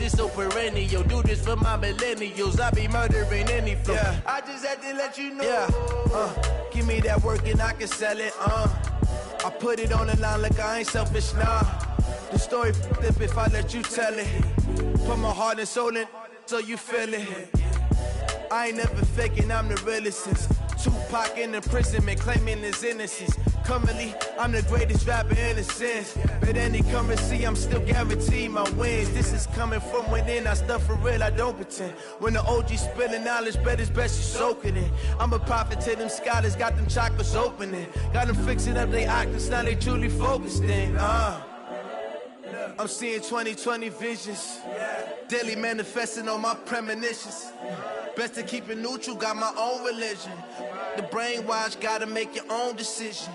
This so perennial, do this for my millennials. I be murdering any flow. Yeah. I just had to let you know. Yeah. Give me that work and I can sell it. I put it on the line like I ain't selfish, nah. The story flip if I let you tell it. Put my heart and soul in so you feel it. I ain't never faking, I'm the realest since Tupac in imprisonment, claiming his innocence. Currently, I'm the greatest rapper in a sense. But any currency, I'm still guaranteed my wins. This is coming from within, I stuff for real, I don't pretend. When the OG spilling knowledge, bet it's best you soak it in. I'm a prophet to them scholars, got them chakras opening. Got them fixing up they octaves, now they truly focused in. I'm seeing 2020 visions. Daily manifesting on my premonitions. Best to keep it neutral, got my own religion. The brainwash, gotta make your own decision.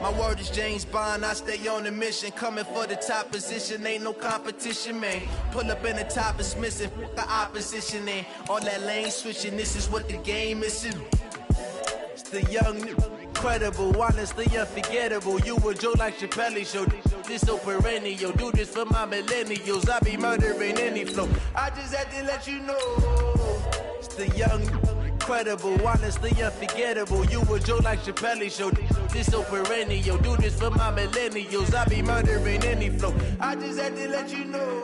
My word is James Bond, I stay on the mission. Coming for the top position, ain't no competition, man. Pull up in the top is missing, the opposition ain't. All that lane switching, this is what the game is. It's the young, incredible, honestly unforgettable. You a joke like Chappelle show. This so perennial, do this for my millennials. I be murdering any flow. I just had to let you know. It's the young, incredible, honestly unforgettable. You a joke like Chappelle show. This so perennial, do this for my millennials. I be murdering any flow. I just had to let you know.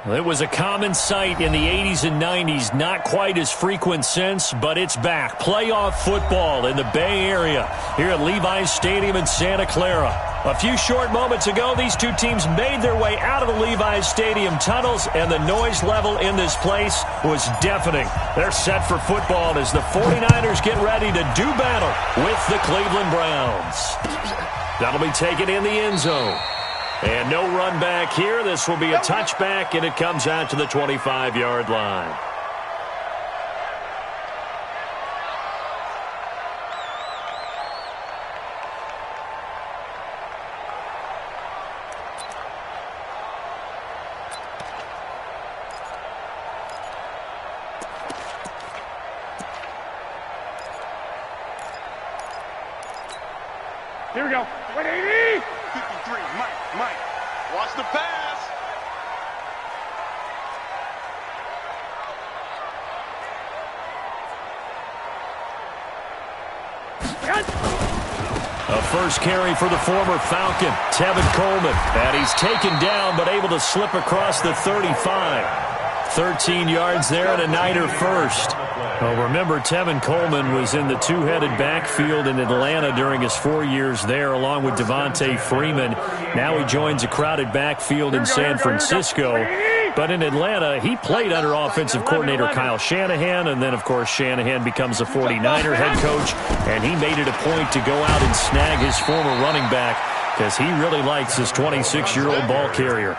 It was a common sight in the 80s and 90s, not quite as frequent since, but it's back. Playoff football in the Bay Area here at Levi's Stadium in Santa Clara. A few short moments ago, these two teams made their way out of the Levi's Stadium tunnels, and the noise level in this place was deafening. They're set for football as the 49ers get ready to do battle with the Cleveland Browns. That'll be taken in the end zone. And no run back here. This will be a touchback, and it comes out to the 25-yard line. Here we go. 180. 53. Mike. Watch the pass. A first carry for the former Falcon, Tevin Coleman. And he's taken down, but able to slip across the 35. 13 yards there and a Niner first. Well, remember, Tevin Coleman was in the two-headed backfield in Atlanta during his 4 years there, along with Devontae Freeman. Now he joins a crowded backfield in San Francisco. But in Atlanta, he played under offensive coordinator Kyle Shanahan, and then, of course, Shanahan becomes a 49er head coach, and he made it a point to go out and snag his former running back because he really likes his 26-year-old ball carrier.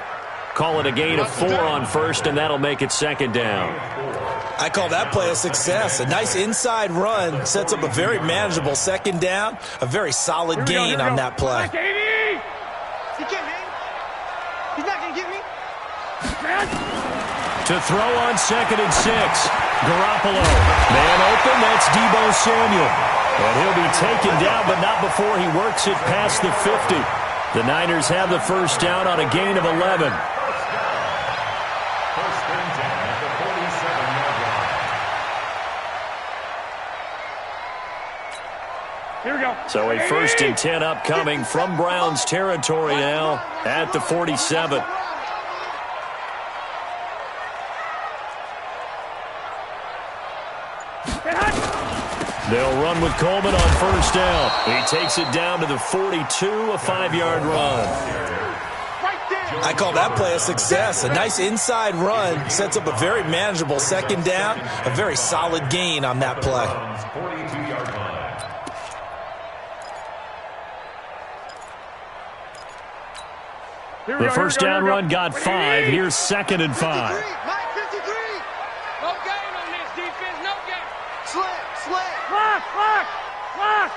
Call it a gain of 4 on first, and that'll make it second down. I call that play a success. A nice inside run sets up a very manageable second down. A very solid gain on that play. He can't hang. He's not going to get me. To throw on 2nd and 6. Garoppolo. Man open, that's Deebo Samuel. And he'll be taken down, but not before he works it past the 50. The Niners have the first down on a gain of 11. Here we go. So a 1st and 10 upcoming from Browns territory now at the 47. They'll run with Coleman on first down. He takes it down to the 42, a 5-yard run. I call that play a success. A nice inside run sets up a very manageable second down. A very solid gain on that play. The first down run got 5. Here's 2nd and 5. Mike, 53. No gain on this. defense, no gap. Slam. Lock.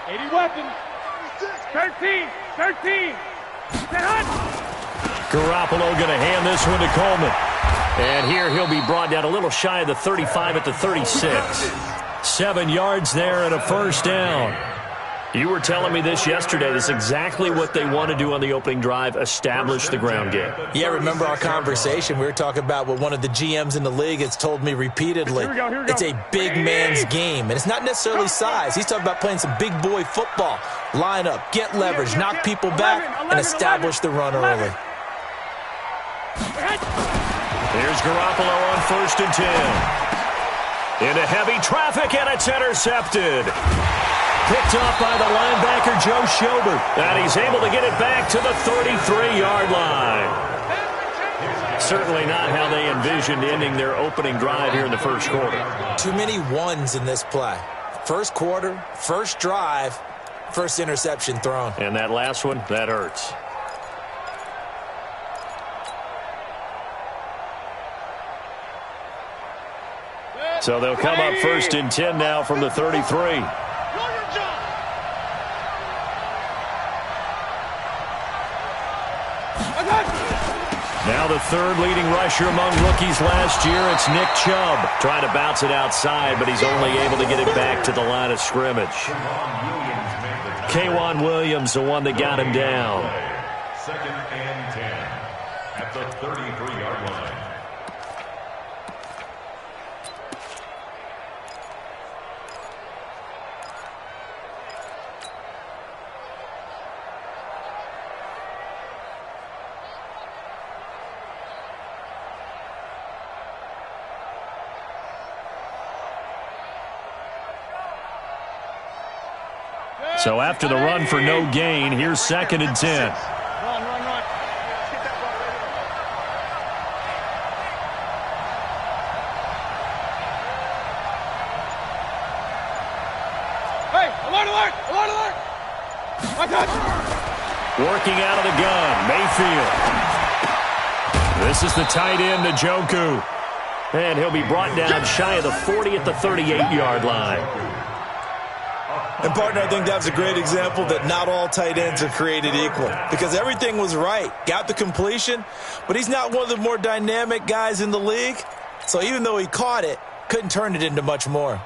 80 weapons. 13. Garoppolo going to hand this one to Coleman. And here he'll be brought down a little shy of the 35 at the 36. 7 yards there and a first down. You were telling me this yesterday. This is exactly what they want to do on the opening drive, establish the ground game. Yeah, remember our conversation? We were talking about what one of the GMs in the league has told me repeatedly. Here we go. It's a big man's game, and it's not necessarily size. He's talking about playing some big boy football. Line up, get leverage, knock people back, and establish the run early. Here's Garoppolo on 1st and 10. Into heavy traffic, and it's intercepted. Picked off by the linebacker, Joe Schobert. And he's able to get it back to the 33-yard line. Certainly not how they envisioned ending their opening drive here in the first quarter. Too many ones in this play. First quarter, first drive, first interception thrown. And that last one, that hurts. So they'll come up 1st and 10 now from the 33. Now the third leading rusher among rookies last year, it's Nick Chubb. Trying to bounce it outside, but he's only able to get it back to the line of scrimmage. K'Wan Williams, the one that got him down. 2nd and 10 at the 33-yard line. So after the run for no gain, here's 2nd and 10. Run. Hey, alert! My God. Working out of the gun, Mayfield. This is the tight end, Njoku. And he'll be brought down shy of the 40 at the 38-yard line. And, partner, I think that was a great example that not all tight ends are created equal because everything was right. Got the completion, but he's not one of the more dynamic guys in the league. So even though he caught it, couldn't turn it into much more.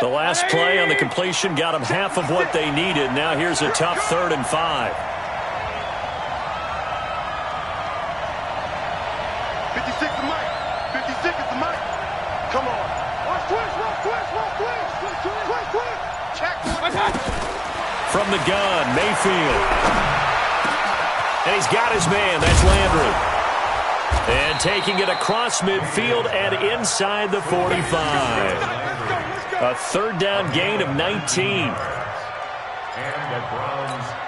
The last play on the completion got them half of what they needed. Now here's a tough 3rd and 5. 56 is Mike. 56 is the Mike. Come on. Watch twist. Check. From the gun, Mayfield. And he's got his man. That's Landry. And taking it across midfield and inside the 45. A 3rd down gain of 19.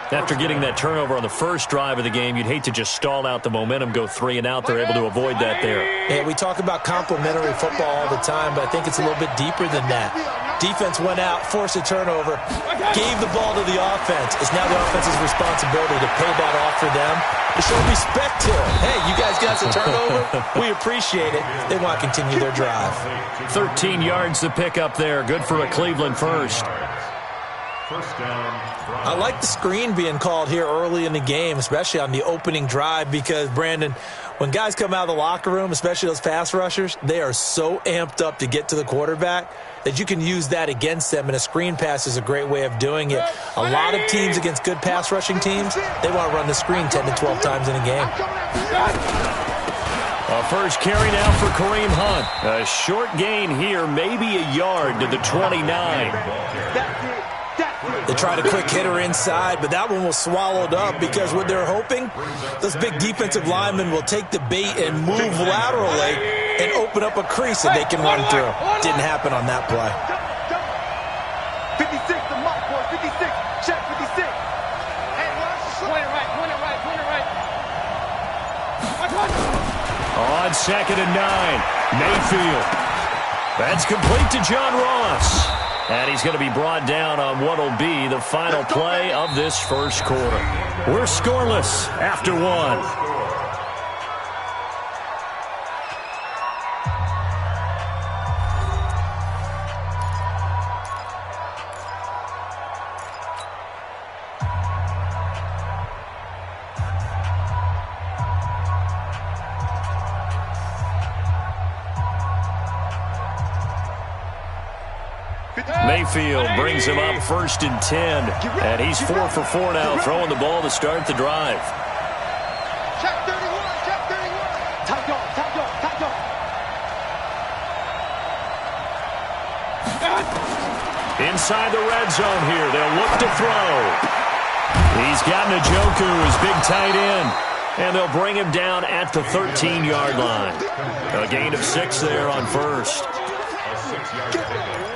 After getting that turnover on the first drive of the game, you'd hate to just stall out the momentum, go 3 and out. They're able to avoid that there. Yeah, we talk about complementary football all the time, but I think it's a little bit deeper than that. Defense went out, forced a turnover, gave the ball to the offense. It's now the offense's responsibility to pay that off for them, to show respect to it. Hey, you guys got the turnover. We appreciate it. They want to continue their drive. 13 yards to pick up there. Good for a Cleveland first. First down. I like the screen being called here early in the game, especially on the opening drive, because, Brandon, when guys come out of the locker room, especially those pass rushers, they are so amped up to get to the quarterback that you can use that against them, and a screen pass is a great way of doing it. A lot of teams against good pass rushing teams, they want to run the screen 10 to 12 times in a game. A first carry now for Kareem Hunt. A short gain here, maybe a yard to the 29. They tried a quick hitter inside, but that one was swallowed up because what they're hoping, those big defensive linemen will take the bait and move laterally and open up a crease that they can run through. Didn't happen on that play. 56, the mark, boy. 56. Check 56. Hey, point it right. On 2nd and 9, Mayfield. That's complete to John Ross. And he's going to be brought down on what will be the final play of this first quarter. We're scoreless after one. Mayfield brings him up 1st and 10. And he's 4 for 4 now, throwing the ball to start the drive. Check 31, check 31. Time go, time go, time go. Inside the red zone here. They'll look to throw. He's got Njoku, his big tight end. And they'll bring him down at the 13-yard line. A gain of 6 there on first.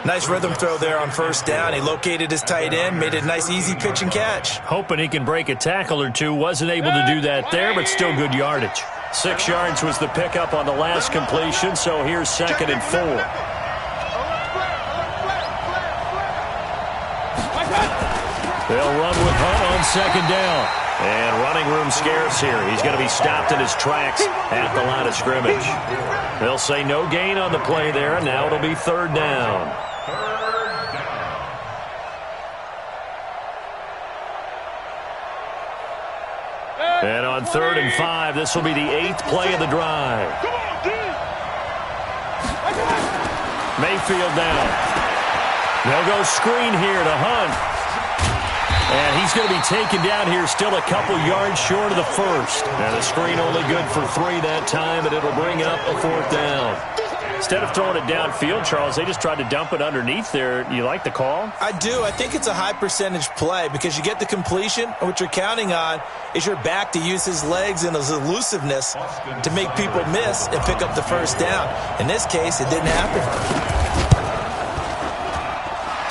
Nice rhythm throw there on first down. He located his tight end, made it a nice, easy pitch and catch. Hoping he can break a tackle or two. Wasn't able to do that there, but still good yardage. 6 yards was the pickup on the last completion, so here's 2nd and 4. They'll run with Hunt on 2nd down. And running room scarce here. He's going to be stopped in his tracks at the line of scrimmage. They'll say no gain on the play there, and now it'll be 3rd down. And on 3rd and 5, this will be the 8th play of the drive. Mayfield down. They'll go screen here to Hunt. And he's going to be taken down here still a couple yards short of the first. And the screen only good for 3 that time, and it'll bring up a 4th down. Instead of throwing it downfield, Charles, they just tried to dump it underneath there. You like the call? I do. I think it's a high percentage play because you get the completion, and what you're counting on is your back to use his legs and his elusiveness to make people miss and pick up the first down. In this case, it didn't happen.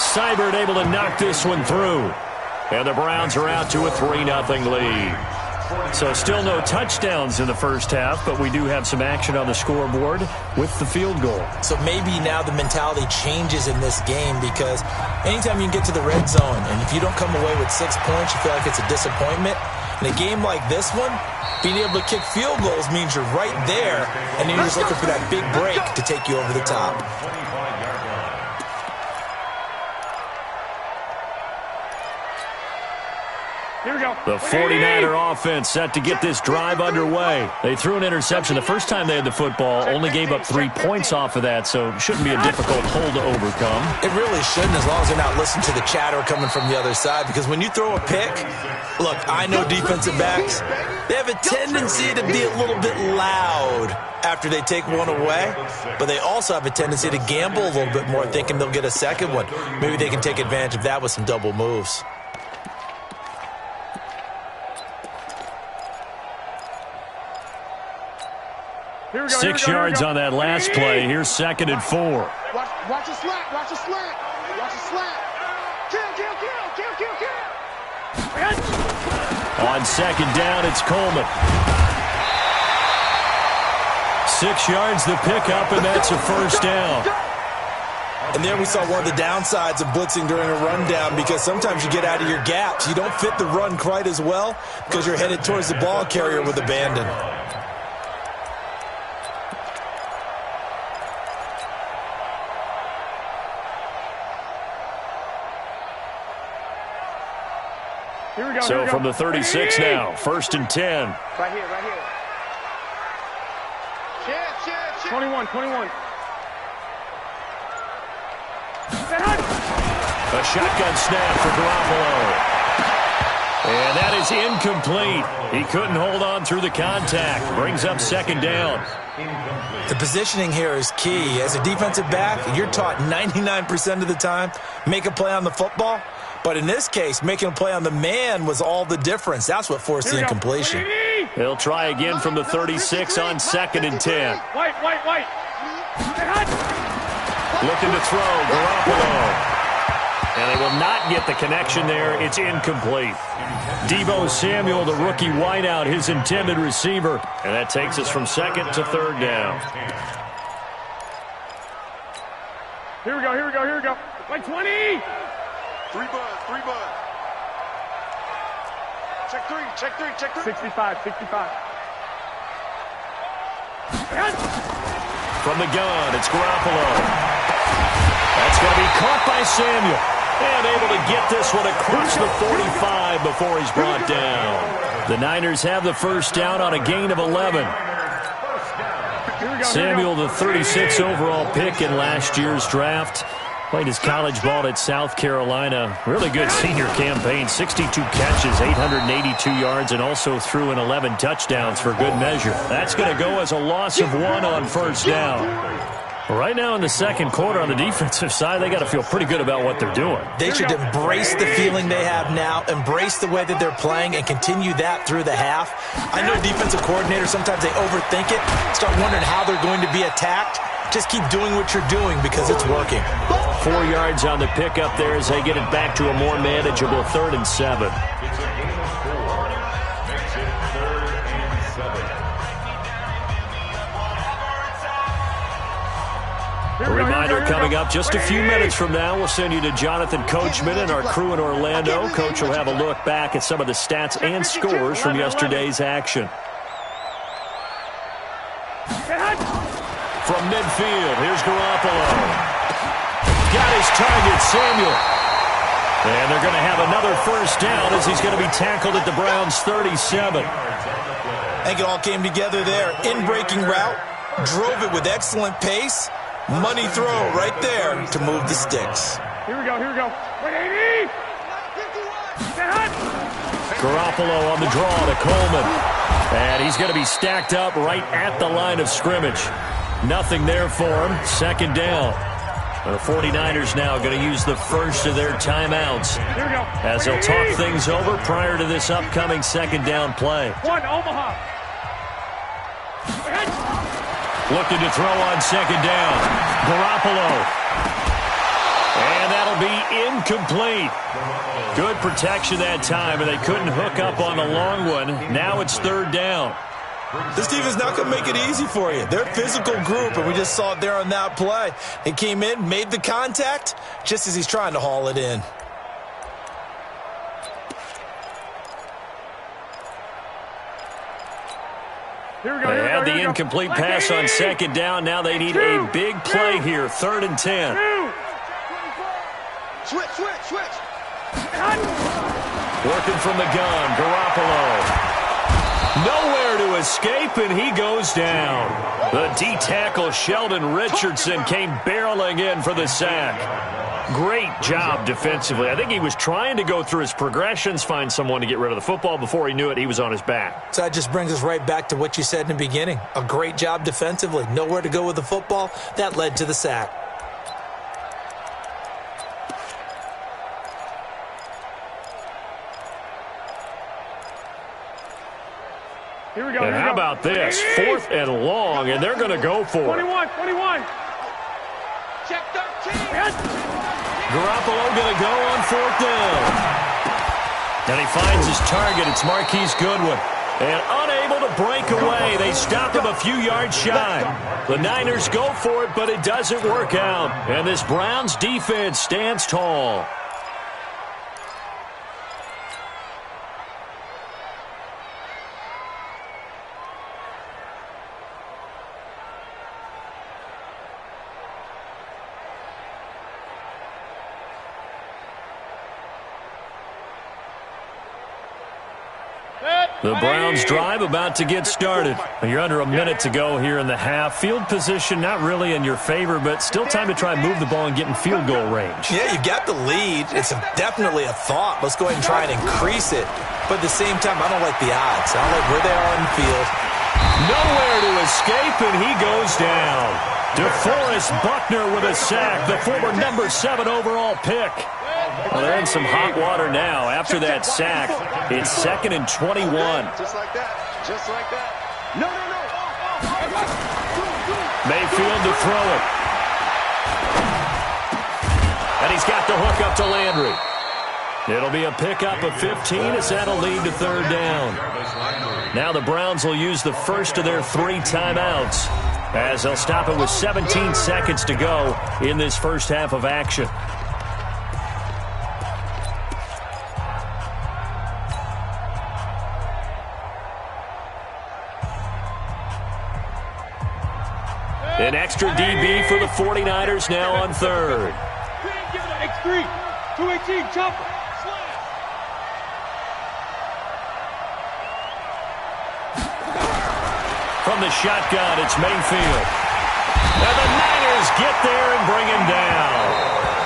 Seibert able to knock this one through. And the Browns are out to a 3-0 lead. So still no touchdowns in the first half, but we do have some action on the scoreboard with the field goal. So maybe now the mentality changes in this game because anytime you can get to the red zone, and if you don't come away with 6 points, you feel like it's a disappointment. In a game like this one, being able to kick field goals means you're right there, and you're just looking for that big break to take you over the top. Here we go. The 49er offense set to get this drive underway. They threw an interception the first time they had the football, only gave up 3 points off of that, so it shouldn't be a difficult hole to overcome. It really shouldn't, as long as they're not listening to the chatter coming from the other side, because when you throw a pick, look, I know defensive backs, they have a tendency to be a little bit loud after they take one away, but they also have a tendency to gamble a little bit more, thinking they'll get a second one. Maybe they can take advantage of that with some double moves. Here we go, 6 yards on that last play. Here's 2nd and 4. Watch a slant, watch a slant. Watch a slant. Kill. On 2nd down, it's Coleman. 6 yards the pickup, and that's a first down. And there we saw one of the downsides of blitzing during a rundown, because sometimes you get out of your gaps. You don't fit the run quite as well because you're headed towards the ball carrier with abandon. Here we go, so from the 36 now, 1st and 10. Right here, right here. Chance. 21. A shotgun snap for Garoppolo. And that is incomplete. He couldn't hold on through the contact. Brings up 2nd down. The positioning here is key. As a defensive back, you're taught 99% of the time, make a play on the football. But in this case, making a play on the man was all the difference. That's what forced the incompletion. They'll try again from the 36 on 2nd and 10. White. Looking to throw, Garoppolo. And they will not get the connection there. It's incomplete. Deebo Samuel, the rookie wideout, his intended receiver. And that takes us from 2nd to 3rd down. Here we go. Like 20. 3 bud. Check three. 65. From the gun, it's Garoppolo. That's going to be caught by Samuel. And able to get this one across the 45 before he's brought down. The Niners have the first down on a gain of 11. Samuel, the 36 overall pick in last year's draft. Played his college ball at South Carolina. Really good senior campaign. 62 catches, 882 yards, and also threw in 11 touchdowns for good measure. That's going to go as a loss of 1 on first down. Right now in the second quarter on the defensive side, they got to feel pretty good about what they're doing. They should embrace the feeling they have now, embrace the way that they're playing, and continue that through the half. I know defensive coordinators, sometimes they overthink it, start wondering how they're going to be attacked. Just keep doing what you're doing because it's working. 4 yards on the pickup there as they get it back to a more manageable 3rd and 7. A reminder coming up just a few minutes from now. We'll send you to Jonathan Coachman and our crew in Orlando. Coach will have a look back at some of the stats and scores from yesterday's action. From midfield, here's Garoppolo. Got his target, Samuel. And they're going to have another first down as he's going to be tackled at the Browns' 37. I think it all came together there. In-breaking route, drove it with excellent pace. Money throw right there to move the sticks. Here we go. 180. Garoppolo on the draw to Coleman. And he's going to be stacked up right at the line of scrimmage. Nothing there for him. Second down. The 49ers now going to use the first of their timeouts as they'll talk things over prior to this upcoming second down play. Omaha. Looking to throw on second down. Garoppolo. And that'll be incomplete. Good protection that time, and they couldn't hook up on the long one. Now it's 3rd down. This defense not going to make it easy for you. They're a physical group, and we just saw it there on that play. He came in, made the contact, just as he's trying to haul it in. They had the incomplete pass on second down. Now they need a big play here. 3rd and 10. Switch. Working from the gun, Garoppolo. Nowhere to escape, and he goes down. The D-tackle, Sheldon Richardson, came barreling in for the sack. Great job defensively. I think he was trying to go through his progressions, find someone to get rid of the football. Before he knew it, he was on his back. So that just brings us right back to what you said in the beginning. A great job defensively. Nowhere to go with the football. That led to the sack. Here we go. And how about this? 4th and long, and they're going to go for it. 21. Check 13. Garoppolo going to go on 4th down. And he finds his target. It's Marquise Goodwin. And unable to break away. They stop him a few yards shy. The Niners go for it, but it doesn't work out. And this Browns defense stands tall. The Browns drive about to get started. You're under a minute to go here in the half. Field position not really in your favor, but still time to try and move the ball and get in field goal range. Yeah, you got the lead. It's definitely a thought. Let's go ahead and try and increase it. But at the same time, I don't like the odds. I don't like where they are on the field. Nowhere to escape, and he goes down. DeForest Buckner with a sack, the former number 7 overall pick. Well, they're in some hot water now. After that sack, it's 2nd and 21. Just like that. No. Mayfield to throw it. And he's got the hook up to Landry. It'll be a pickup of 15 as that'll lead to 3rd down. Now the Browns will use the first of their 3 timeouts as they'll stop it with 17 seconds to go in this first half of action. An extra DB for the 49ers now on third. Give it an X3. 218, chopper. From the shotgun, it's Mayfield. And the Niners get there and bring him down.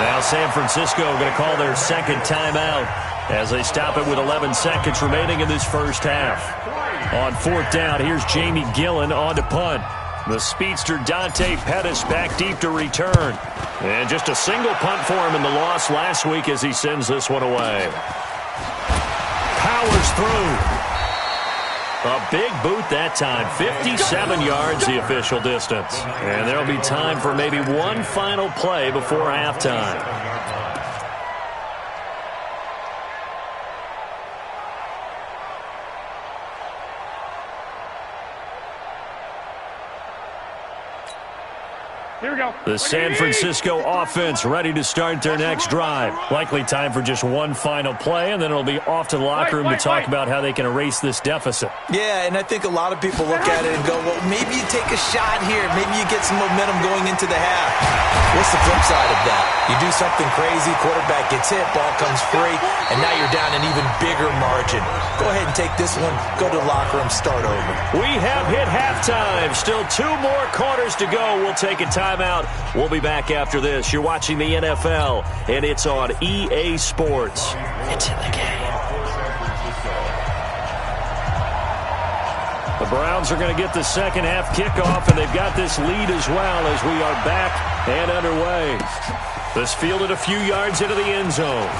Now San Francisco going to call their second timeout as they stop it with 11 seconds remaining in this first half. On fourth down, here's Jamie Gillen on to punt. The speedster Dante Pettis back deep to return. And just a single punt for him in the loss last week as he sends this one away. Powers through. A big boot that time. 57 yards the official distance. And there'll be time for maybe one final play before halftime. Here we go. The San Francisco offense ready to start their next drive. Likely time for just one final play, and then it'll be off to the locker room to talk about how they can erase this deficit. Yeah, and I think a lot of people look at it and go, well, maybe you take a shot here. Maybe you get some momentum going into the half. What's the flip side of that? You do something crazy, quarterback gets hit, ball comes free, and now you're down an even bigger margin. Go ahead and take this one, go to the locker room, start over. We have hit halftime. Still 2 more quarters to go. We'll take a timeout. We'll be back after this. You're watching the NFL, and it's on EA Sports. It's in the game. The Browns are going to get the second half kickoff, and they've got this lead as well as we are back and underway. This fielded a few yards into the end zone.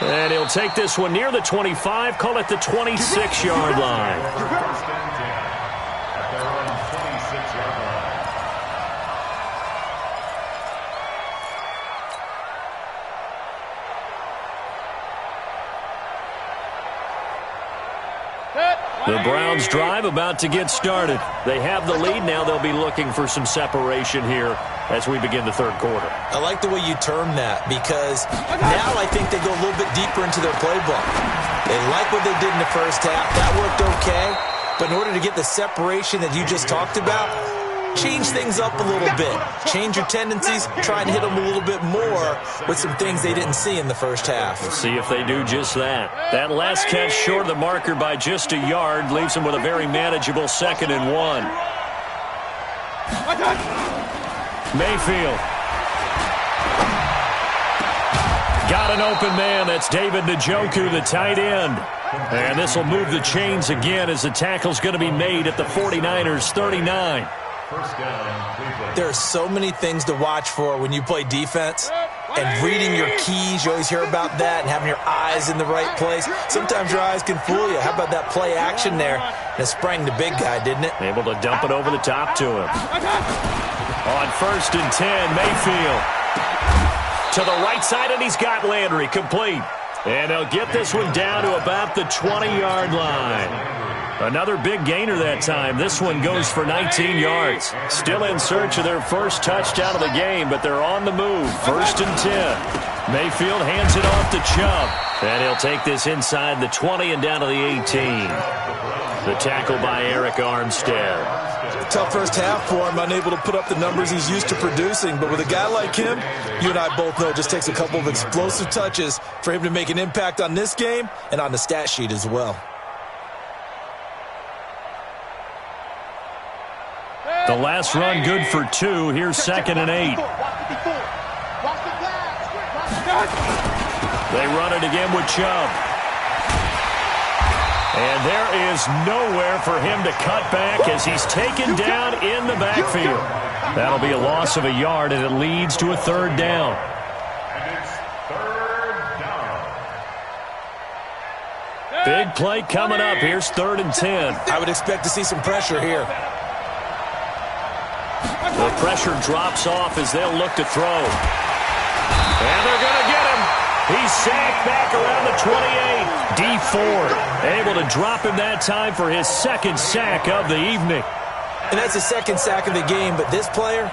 And he'll take this one near the 25, call it the 26-yard line. The Browns drive about to get started. They have the lead now. They'll be looking for some separation here as we begin the third quarter. I like the way you term that because now I think they go a little bit deeper into their playbook. They like what they did in the first half. That worked okay. But in order to get the separation that you just talked about, change things up a little bit. Change your tendencies. Try and hit them a little bit more with some things they didn't see in the first half. We'll see if they do just that. That last catch short of the marker by just a yard leaves them with a very manageable 2nd and 1. Mayfield. Got an open man. That's David Njoku, the tight end. And this will move the chains again as the tackle's going to be made at the 49ers 39. There are so many things to watch for when you play defense. And reading your keys, you always hear about that, and having your eyes in the right place. Sometimes your eyes can fool you. How about that play action there? And it sprang the big guy, didn't it? Able to dump it over the top to him. On 1st and 10, Mayfield. To the right side, and he's got Landry complete. And he'll get this one down to about the 20-yard line. Another big gainer that time. This one goes for 19 yards. Still in search of their first touchdown of the game, but they're on the move. 1st and 10. Mayfield hands it off to Chubb. And he'll take this inside the 20 and down to the 18. The tackle by Eric Armstead. Tough first half for him, unable to put up the numbers he's used to producing. But with a guy like him, you and I both know it just takes a couple of explosive touches for him to make an impact on this game and on the stat sheet as well. The last run good for 2. Here's 2nd and 8. They run it again with Chubb. And there is nowhere for him to cut back as he's taken down in the backfield. That'll be a loss of a yard, and it leads to a 3rd down. And it's 3rd down. Big play coming up. Here's 3rd and 10. I would expect to see some pressure here. The pressure drops off as they'll look to throw. And they're going to get him. He's sacked back around the 28. Dee Ford able to drop him that time for his 2nd sack of the evening. And that's the 2nd sack of the game, but this player,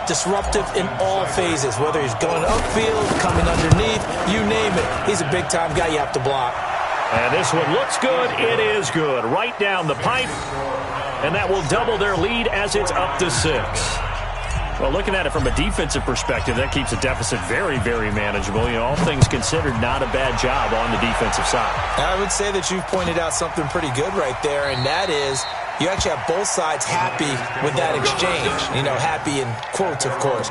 disruptive in all phases, whether he's going upfield, coming underneath, you name it. He's a big-time guy you have to block. And this one looks good. It is good. Right down the pipe. and that will double their lead as it's up to 6. Well, looking at it from a defensive perspective, that keeps the deficit very, very manageable. You know, all things considered, not a bad job on the defensive side. I would say that you've pointed out something pretty good right there, and that is you actually have both sides happy with that exchange. You know, happy in quotes, of course.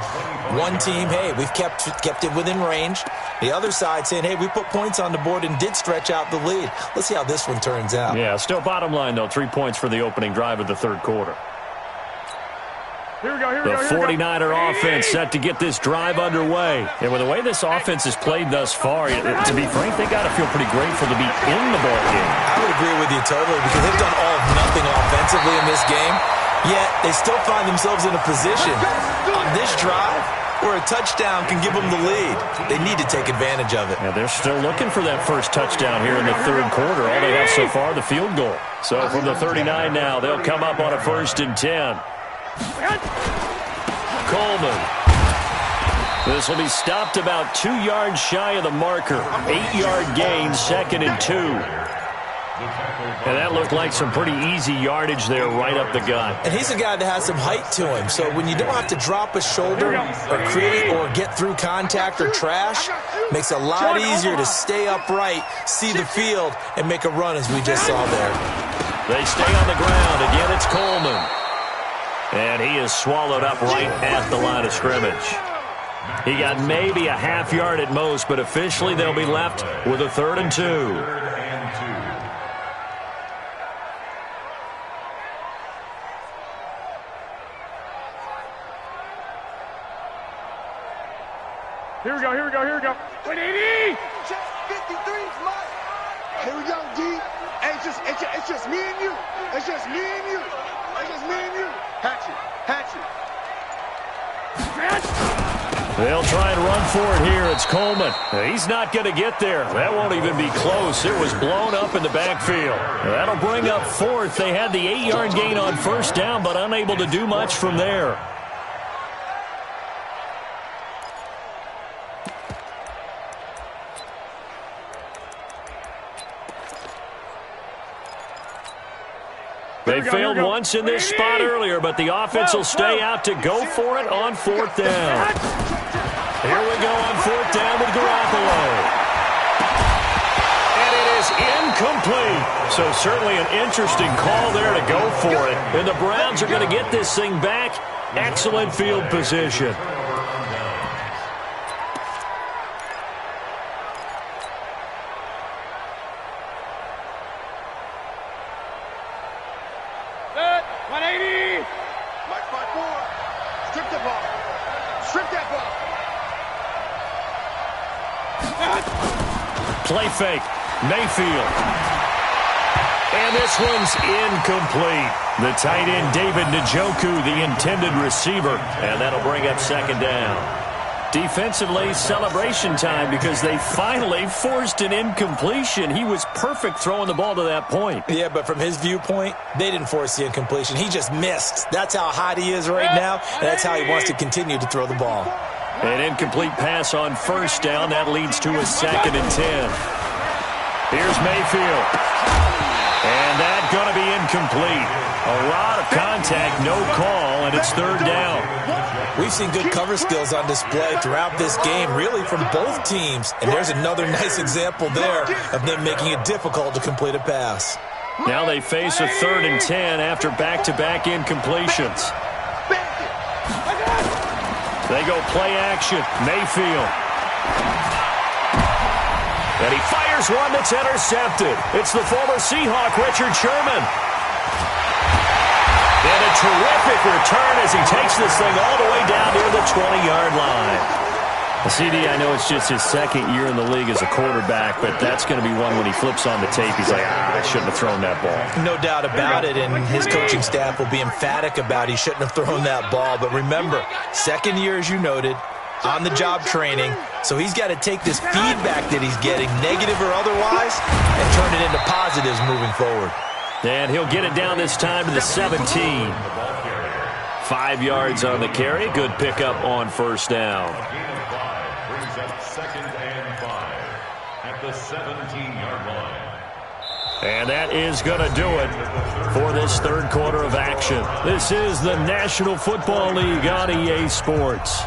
One team, hey, we've kept it within range. The other side saying, hey, we put points on the board and did stretch out the lead. Let's see how this one turns out. Yeah, still bottom line, though, 3 points for the opening drive of the third quarter. Here we go, The 49er offense set to get this drive underway. And with the way this offense has played thus far, to be frank, they got to feel pretty grateful to be in the ball game. I would agree with you totally because they've done all of nothing offensively in this game, yet they still find themselves in a position on this drive where a touchdown can give them the lead. They need to take advantage of it. Yeah, they're still looking for that first touchdown here in the third quarter. All they have so far, the field goal. So from the 39 now, they'll come up on a 1st and 10. Coleman. This will be stopped about 2 yards shy of the marker. 8-yard gain, 2nd and 2. And that looked like some pretty easy yardage there right up the gut. And he's a guy that has some height to him. So when you don't have to drop a shoulder or create or get through contact or trash, makes it a lot easier to stay upright, see the field, and make a run as we just saw there. They stay on the ground. Again, it's Coleman. And he is swallowed up right at the line of scrimmage. He got maybe a half yard at most, but officially they'll be left with a 3rd and 2. Here we go. 180! Check 53's Mike. Here we go, D. Hey, it's just me and you. It's just me and you. Hatchet. They'll try and run for it here. It's Coleman. He's not going to get there. That won't even be close. It was blown up in the backfield. That'll bring up 4th. They had the 8-yard gain on 1st down, but unable to do much from there. They failed once in this spot earlier, but the offense will stay out to go for it on 4th down. Here we go on 4th down with Garoppolo. And it is incomplete. So certainly an interesting call there to go for it. And the Browns are going to get this thing back. Excellent field position. Play fake. Mayfield. And this one's incomplete. The tight end, David Njoku, the intended receiver. And that'll bring up 2nd down. Defensively, celebration time because they finally forced an incompletion. He was perfect throwing the ball to that point. Yeah, but from his viewpoint, they didn't force the incompletion. He just missed. That's how hot he is right now, and that's how he wants to continue to throw the ball. An incomplete pass on 1st down. That leads to a 2nd and 10. Here's Mayfield. And that's going to be incomplete. A lot of contact, no call, and it's 3rd down. We've seen good cover skills on display throughout this game, really from both teams. And there's another nice example there of them making it difficult to complete a pass. Now they face a 3rd and 10 after back-to-back incompletions. They go play action. Mayfield. And he fires one that's intercepted. It's the former Seahawk, Richard Sherman. And a terrific return as he takes this thing all the way down near the 20-yard line. CD, I know it's just his 2nd year in the league as a quarterback, but that's going to be one when he flips on the tape, he's like, I shouldn't have thrown that ball. No doubt about it, and his coaching staff will be emphatic about he shouldn't have thrown that ball. But remember, 2nd year, as you noted, on-the-job training, so he's got to take this feedback that he's getting, negative or otherwise, and turn it into positives moving forward. And he'll get it down this time to the 17. 5 yards on the carry. Good pickup on 1st down. Brings up 2nd and 5 at the 17-yard line. And that is going to do it for this third quarter of action. This is the National Football League on EA Sports.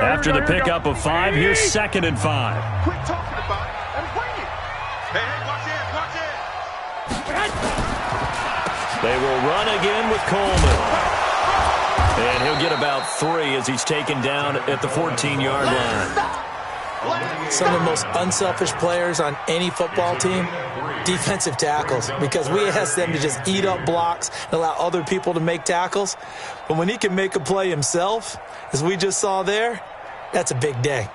After the pickup of 5, here's 2nd and 5. Quit talking about it and bring it. Hey, watch it. They will run again with Coleman. And he'll get about 3 as he's taken down at the 14-yard line. Some of the most unselfish players on any football team, defensive tackles, because we ask them to just eat up blocks and allow other people to make tackles. But when he can make a play himself, as we just saw there, that's a big day.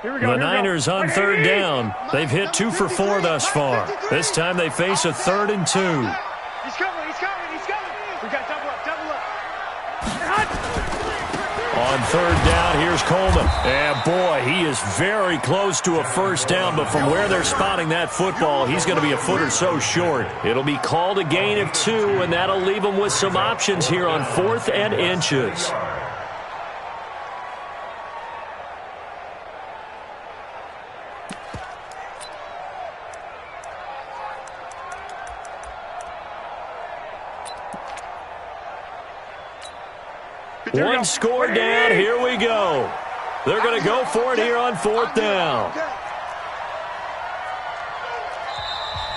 The Niners on 3rd down. They've hit 2 for 4 thus far. This time they face a 3rd and 2. He's coming. We got double up. On 3rd down, here's Coleman. And boy, he is very close to a first down, but from where they're spotting that football, he's going to be a foot or so short. It'll be called a gain of 2, and that'll leave him with some options here on 4th and inches. One score down, here we go. They're going to go for it here on 4th down.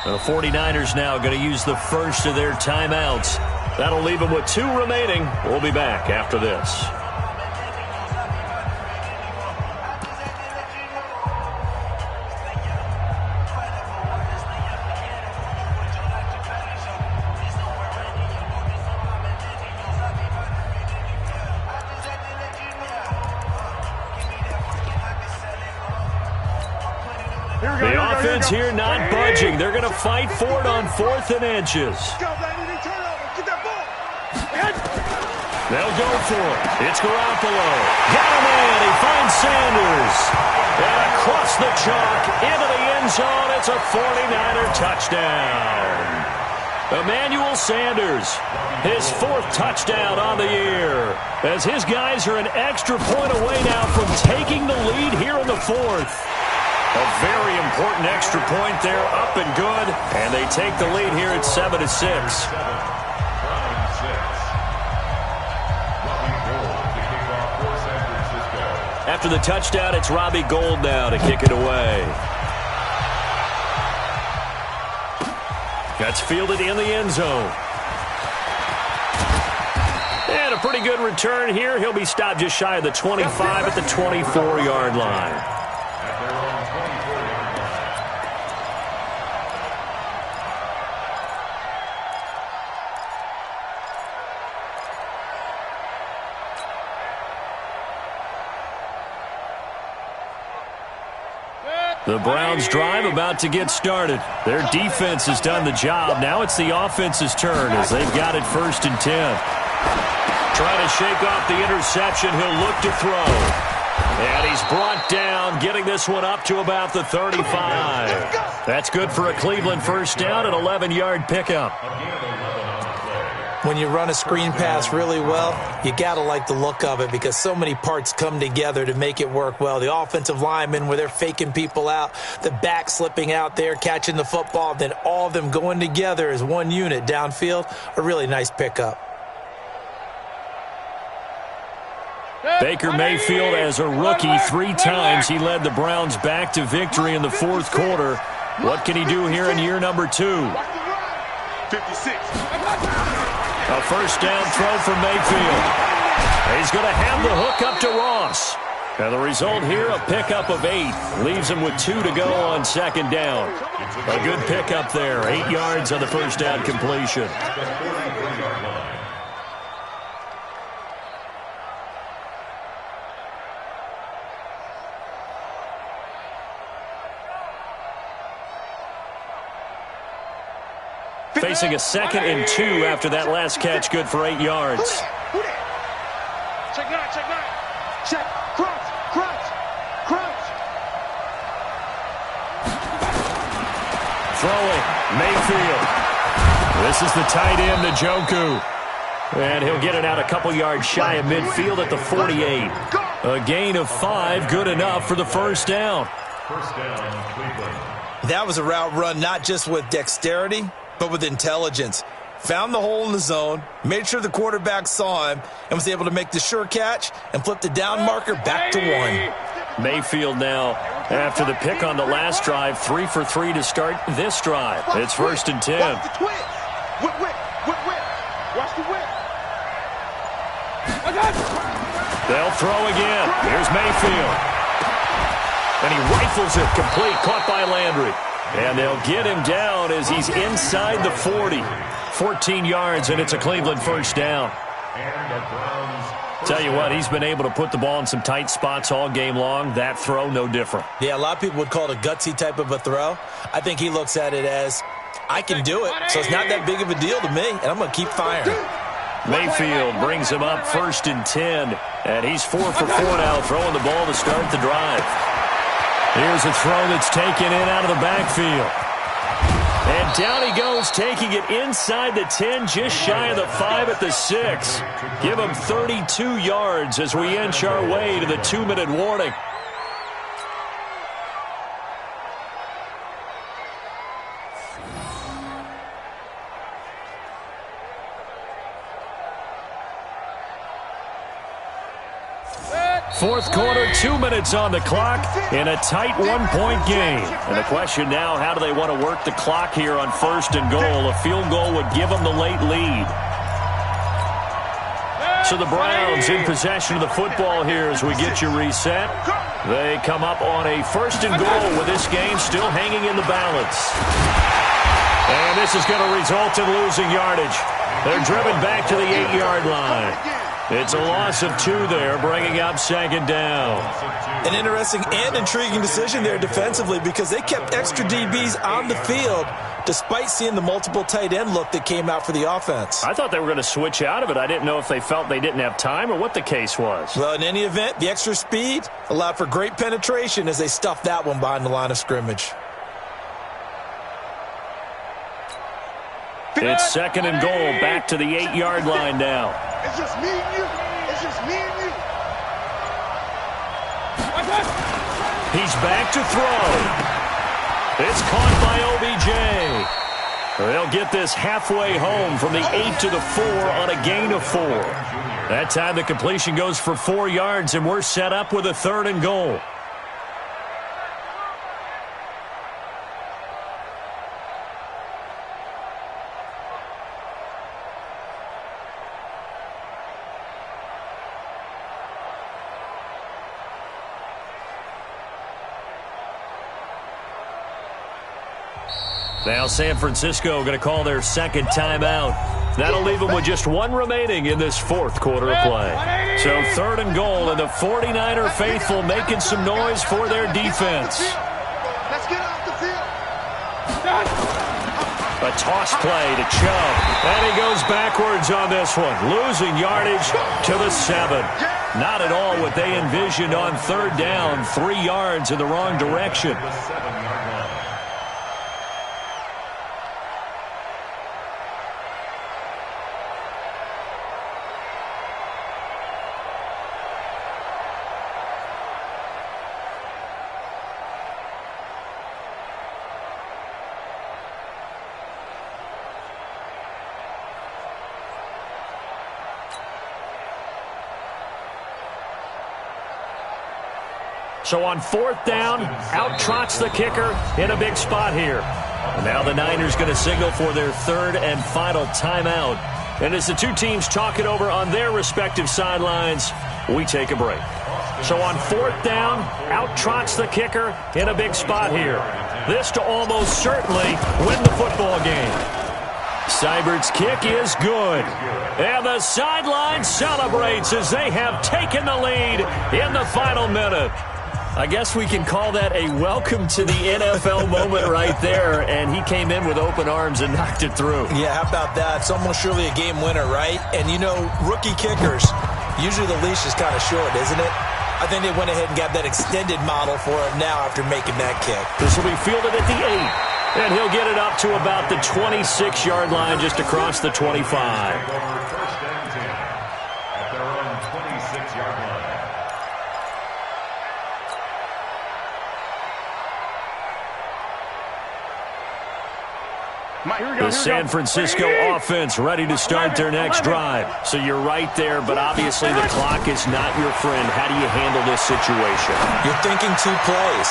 The 49ers now going to use the first of their timeouts. That'll leave them with 2 remaining. We'll be back after this. The offense here not budging. They're going to fight for it on 4th and inches. They'll go for it. It's Garoppolo. Got him in. He finds Sanders. And across the chalk into the end zone. It's a 49er touchdown. Emmanuel Sanders, his 4th touchdown on the year. As his guys are an extra point away now from taking the lead here in the 4th. A very important extra point there, up and good. And they take the lead here at 7-6. After the touchdown, it's Robbie Gould now to kick it away. That's fielded in the end zone. And a pretty good return here. He'll be stopped just shy of the 25 at the 24-yard line. The Browns drive about to get started. Their defense has done the job. Now it's the offense's turn as they've got it 1st and 10. Trying to shake off the interception. He'll look to throw. And he's brought down, getting this one up to about the 35. That's good for a Cleveland first down, an 11-yard pickup. When you run a screen pass really well, you got to like the look of it because so many parts come together to make it work well. The offensive linemen, where they're faking people out, the back slipping out there, catching the football, then all of them going together as one unit downfield, a really nice pickup. Baker Mayfield, as a rookie, 3 times he led the Browns back to victory in the 4th quarter. What can he do here in year number 2? 56. A first down throw for Mayfield. He's going to have the hook up to Ross. And the result here, a pickup of 8. Leaves him with 2 to go on 2nd down. A good pickup there. 8 yards on the first down completion. Facing a 2nd and 2 after that last catch, good for 8 yards. Check 9. Check. Crunch. Throwing, Mayfield. This is the tight end, Njoku. And he'll get it out a couple yards shy of midfield at the 48. A gain of 5, good enough for the first down. First down, Cleveland. That was a route run not just with dexterity, but with intelligence. Found the hole in the zone, made sure the quarterback saw him, and was able to make the sure catch and flip the down marker back to 1. Mayfield now, after the pick on the last drive, 3 for 3 to start this drive. It's 1st and 10. Watch the twitch. Whip. Watch the whip. They'll throw again. Here's Mayfield. And he rifles it complete, caught by Landry. And they'll get him down as he's inside the 40. 14 yards, and it's a Cleveland first down. And the Browns. Tell you what, he's been able to put the ball in some tight spots all game long. That throw, no different. Yeah, a lot of people would call it a gutsy type of a throw. I think he looks at it as, I can do it, so it's not that big of a deal to me, and I'm going to keep firing. Mayfield brings him up 1st and 10, and he's 4 for 4 now, throwing the ball to start the drive. Here's a throw that's taken in out of the backfield. And down he goes, taking it inside the 10, just shy of the 5 at the 6. Give him 32 yards as we inch our way to the 2-minute warning. Fourth quarter, 2 minutes on the clock in a tight one-point game. And the question now, how do they want to work the clock here on 1st and goal? A field goal would give them the late lead. So the Browns in possession of the football here as we get you reset. They come up on a 1st and goal with this game still hanging in the balance. And this is going to result in losing yardage. They're driven back to the 8-yard line. It's a loss of 2 there, bringing up 2nd down. An interesting and intriguing decision there defensively because they kept extra DBs on the field despite seeing the multiple tight end look that came out for the offense. I thought they were going to switch out of it. I didn't know if they felt they didn't have time or what the case was. Well, in any event, the extra speed allowed for great penetration as they stuffed that one behind the line of scrimmage. It's 2nd and goal, back to the 8-yard line now. It's just me and you. It's just me and you. He's back to throw. It's caught by OBJ. They'll get this halfway home from the 8 to the 4 on a gain of 4. That time the completion goes for 4 yards, and we're set up with a 3rd and goal. Now San Francisco going to call their 2nd timeout. That'll leave them with just 1 remaining in this 4th quarter of play. So 3rd and goal, and the 49er faithful making some noise for their defense. Let's get off the field. A toss play to Chubb. And he goes backwards on this one, losing yardage to the 7. Not at all what they envisioned on 3rd down, 3 yards in the wrong direction. So on 4th down, out trots the kicker in a big spot here. And now the Niners going to signal for their 3rd and final timeout. And as the two teams talk it over on their respective sidelines, we take a break. So on 4th down, out trots the kicker in a big spot here. This to almost certainly win the football game. Seibert's kick is good. And the sideline celebrates as they have taken the lead in the final minute. I guess we can call that a welcome to the NFL moment right there, and he came in with open arms and knocked it through. Yeah, how about that? It's almost surely a game winner, right? And, you know, rookie kickers, usually the leash is kind of short, isn't it? I think they went ahead and got that extended model for him now after making that kick. This will be fielded at the 8. And he'll get it up to about the 26-yard line, just across the 25. The San Francisco offense ready to start their next drive. So you're right there, but obviously the clock is not your friend. How do you handle this situation? You're thinking two plays.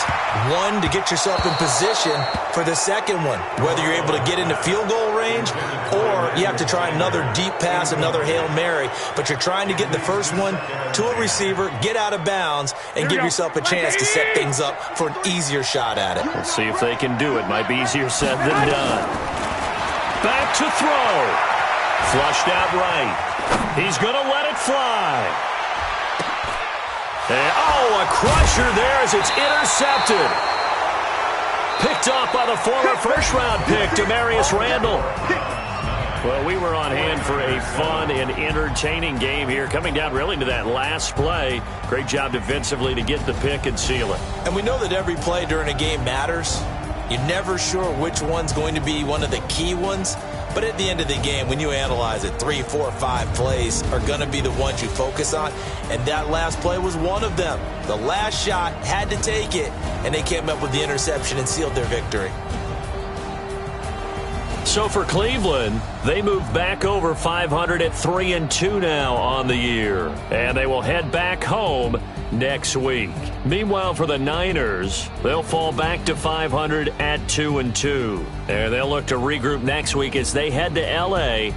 One, to get yourself in position for the second one, whether you're able to get into field goal range or you have to try another deep pass, another Hail Mary. But you're trying to get the first one to a receiver, get out of bounds, and give yourself a chance to set things up for an easier shot at it. Let's see if they can do it. Might be easier said than done. Back to throw. Flushed out right. He's going to let it fly. And, oh, a crusher there as it's intercepted. Picked off by the former first-round pick, Demarius Randall. Well, we were on hand for a fun and entertaining game here, coming down really to that last play. Great job defensively to get the pick and seal it. And we know that every play during a game matters. You're never sure which one's going to be one of the key ones. But at the end of the game, when you analyze it, 3, 4, 5 plays are going to be the ones you focus on. And that last play was one of them. The last shot had to take it, and they came up with the interception and sealed their victory. So for Cleveland, they move back over 500 at 3-2 now on the year. And they will head back home next week. Meanwhile, for the Niners, they'll fall back to 500 at 2-2. And they'll look to regroup next week as they head to L.A.